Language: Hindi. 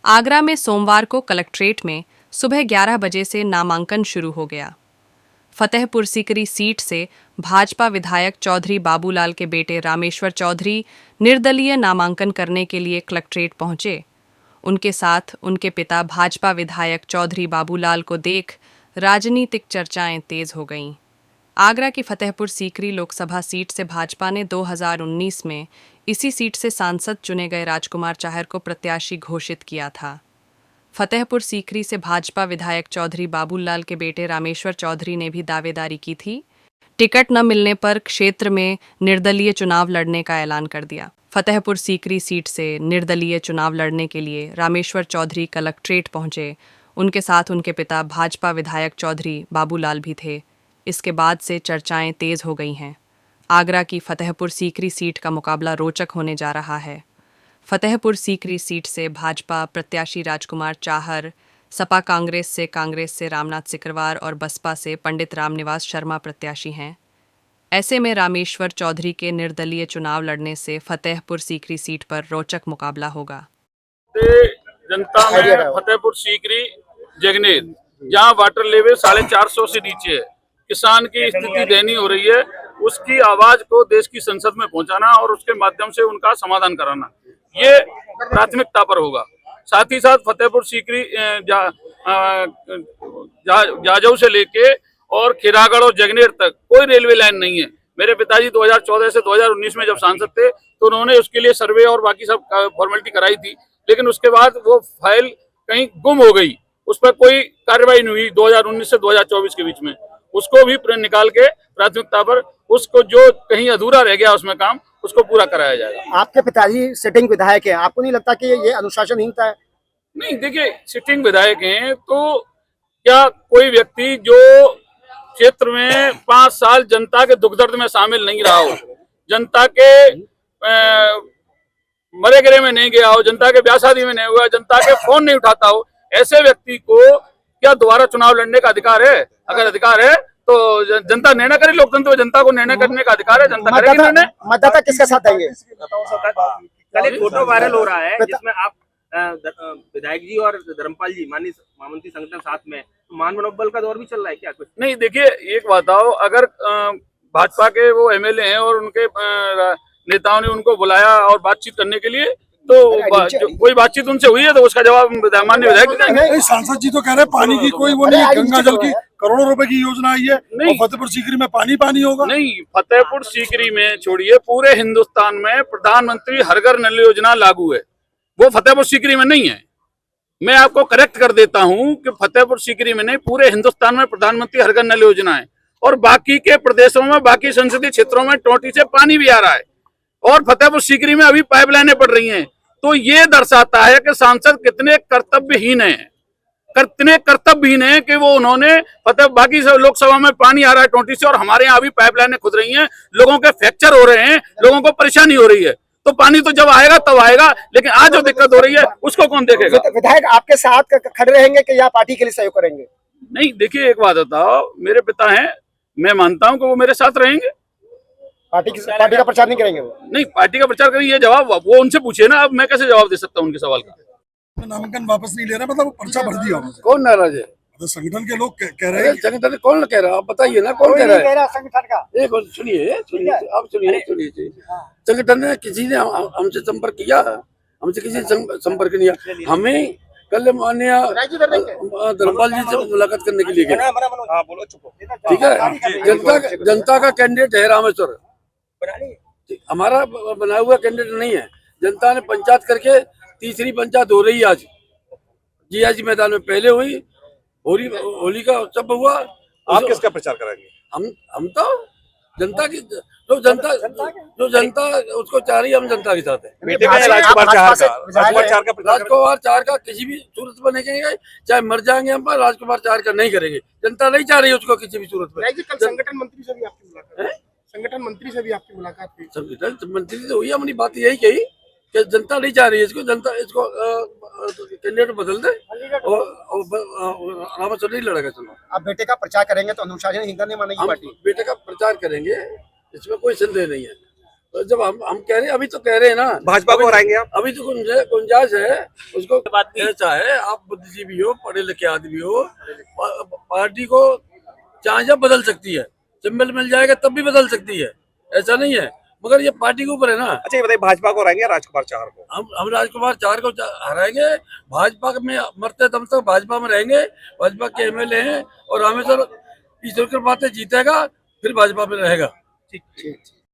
आगरा में सोमवार को कलेक्ट्रेट में सुबह 11 बजे से नामांकन शुरू हो गया। फतेहपुर सीकरी सीट से भाजपा विधायक चौधरी बाबूलाल के बेटे रामेश्वर चौधरी निर्दलीय नामांकन करने के लिए कलेक्ट्रेट पहुंचे। उनके साथ उनके पिता भाजपा विधायक चौधरी बाबूलाल को देख राजनीतिक चर्चाएं तेज हो गईं। आगरा की फतेहपुर सीकरी लोकसभा सीट से भाजपा ने 2019 में इसी सीट से सांसद चुने गए राजकुमार चाहर को प्रत्याशी घोषित किया था। फतेहपुर सीकरी से भाजपा विधायक चौधरी बाबूलाल के बेटे रामेश्वर चौधरी ने भी दावेदारी की थी। टिकट न मिलने पर क्षेत्र में निर्दलीय चुनाव लड़ने का ऐलान कर दिया। फतेहपुर सीकरी सीट से निर्दलीय चुनाव लड़ने के लिए रामेश्वर चौधरी कलेक्ट्रेट पहुंचे। उनके साथ उनके पिता भाजपा विधायक चौधरी बाबूलाल भी थे। इसके बाद से चर्चाएं तेज हो गई हैं। आगरा की फतेहपुर सीकरी सीट का मुकाबला रोचक होने जा रहा है। फतेहपुर सीकरी सीट से भाजपा प्रत्याशी राजकुमार चाहर, सपा कांग्रेस से रामनाथ सिकरवार और बसपा से पंडित रामनिवास शर्मा प्रत्याशी हैं। ऐसे में रामेश्वर चौधरी के निर्दलीय चुनाव लड़ने से फतेहपुर सीकरी सीट पर रोचक मुकाबला होगा। जनता में फतेहपुर सीकरी जगनेर जहां वाटर लेवल 450 से नीचे है, किसान की स्थिति दयनीय हो रही है, उसकी आवाज को देश की संसद में पहुंचाना और उसके माध्यम से उनका समाधान कराना, ये प्राथमिकता पर होगा। साथ ही साथ फतेहपुर सीकरी जाजऊ से लेके और खिरागढ़ और जगनेर तक कोई रेलवे लाइन नहीं है। मेरे पिताजी 2014 से 2019 में जब सांसद थे तो उन्होंने उसके लिए सर्वे और बाकी सब फॉर्मेलिटी कराई थी, लेकिन उसके बाद वो फाइल कहीं गुम हो गई, उस पर कोई कार्रवाई नहीं हुई। 2019 से 2024 के बीच में उसको भी निकाल के प्राथमिकता पर उसको जो कहीं अधूरा रह गया उसमें काम, उसको पूरा कराया जाएगा। आपके पिताजी सिटिंग विधायक हैं, आपको नहीं लगता कि ये अनुशासनहीनता है? नहीं, देखिए, सिटिंग विधायक हैं तो क्या कोई व्यक्ति जो क्षेत्र में 5 साल जनता के दुख दर्द में शामिल नहीं रहा हो, जनता के मरे गिरे में नहीं गया हो, जनता के ब्याह शादी में नहीं हुआ, जनता के फोन नहीं उठाता हो, ऐसे व्यक्ति को क्या दोबारा चुनाव लड़ने का अधिकार है? अगर अधिकार है तो जनता निर्णय करे। लोकतंत्र में जनता को निर्णय करने का अधिकार है, जनता करेगी निर्णय। मतदाता किसके साथ देंगे? कल एक फोटो वायरल हो रहा है जिसमें आप विधायक जी और धर्मपाल जी माननीय महामंत्री संगठन साथ में, मान मनोबल का दौर भी चल रहा है क्या? कुछ नहीं। देखिए, एक बताओ, अगर भाजपा के वो एमएलए हैं और उनके नेताओं ने उनको बुलाया और बातचीत करने के लिए, तो कोई बातचीत उनसे हुई है तो उसका जवाब माननीय विधायक। सांसद जी तो कह रहे हैं पानी की कोई वो नहीं, गंगा जल की करोड़ों रुपए की योजना आई है और फतेहपुर सीकरी में पानी होगा। नहीं, फतेहपुर सीकरी में छोड़िए, पूरे हिंदुस्तान में प्रधानमंत्री हर घर नल योजना लागू है, वो फतेहपुर सीकरी में नहीं है। मैं आपको करेक्ट कर देता हूं कि फतेहपुर सीकरी में नहीं, पूरे हिंदुस्तान में प्रधानमंत्री हर घर नल योजना है और बाकी के प्रदेशों में, बाकी संसदीय क्षेत्रों में टोटी से पानी भी आ रहा है और फतेहपुर सीकरी में अभी पाइपलाइनें पड़ रही हैं। तो ये दर्शाता है कि सांसद कितने कर्तव्यहीन हैं, कि वो उन्होंने बाकी सब लोकसभा में पानी आ रहा है टोटी से और हमारे यहाँ अभी पाइपलाइनें खुद रही हैं, लोगों के फ्रैक्चर हो रहे हैं, लोगों को परेशानी हो रही है। तो पानी तो जब आएगा तब आएगा, लेकिन आज जो दिक्कत हो रही है उसको कौन देखेगा? विधायक आपके साथ खड़े रहेंगे कि या पार्टी के लिए सहयोग करेंगे? नहीं, देखिए, एक बात बताओ, मेरे पिता हैं, मैं मानता हूं कि वो मेरे साथ रहेंगे। पार्टी का प्रचार नहीं करेंगे वो? नहीं, पार्टी का प्रचार करेंगे, ये जवाब वो उनसे पूछिए ना। अब मैं कैसे जवाब दे सकता हूँ उनके सवाल का? नामांकन वापस नहीं ले रहा, मतलब पर्चा भर दिया। कौन नाराज है? तो संगठन के लोग कह रहे हैं। संगठन कौन कह रहा है? आप बताइए ना, कौन कह रहा है? संगठन का एक सुनिए, आप सुनिए। संगठन ने किसी ने हमसे संपर्क किया? हमसे किसी ने संपर्क नहीं किया। हमें कल माननीय धर्मपाल जी से मुलाकात करने के लिए गए। ठीक है, जनता का कैंडिडेट है रामेश्वर, हमारा बना हुआ कैंडिडेट नहीं है। जनता ने पंचायत करके तीसरी पंचायत हो रही है आज जीआजी मैदान में, पहले हुई होली का उत्सव हुआ। आप किसका प्रचार करेंगे? हम तो जनता की, जो जनता उसको चाह रही है, हम जनता के साथ है। बेटे का राजकुमार चाहर का किसी भी सूरत में नहीं करेंगे, चाहे मर जाएंगे हम, पर राजकुमार चाहर का नहीं करेंगे। जनता नहीं चाह रही है उसको किसी भी सूरत में। संगठन मंत्री से भी आपकी मुलाकात है? संगठन मंत्री से भी आपकी मुलाकात हुई? संगठन मंत्री से हुई, हमने बात यही कही कि जनता नहीं चाह रही है इसको, जनता इसको कैंडिडेट बदल दे और रामेश्वर नहीं लड़ेगा। चलो, आप बेटे का प्रचार करेंगे तो अनुशासनहीनता नहीं मानेगी पार्टी? बेटे का प्रचार करेंगे, इसमें कोई संदेह नहीं है। तो जब हम कह रहे हैं, अभी तो कह रहे हैं ना, भाजपा को हराएंगे आप? अभी तो गुंजाइश है उसको। ऐसा है, आप बुद्धिजीवी हो, पढ़े लिखे आदमी हो, पार्टी को चाहे जब बदल सकती है, जब मिल जाएगा तब भी बदल सकती है, ऐसा नहीं है, मगर ये पार्टी के ऊपर है ना। अच्छा ये बताइए, भाजपा को हराएंगे या राजकुमार चार को? हम राजकुमार चार को हराएंगे, भाजपा में मरते दम तक भाजपा में रहेंगे, भाजपा के एमएलए हैं और रामेश्वर ईश्वर की बातें जीतेगा, फिर भाजपा में रहेगा। ठीक।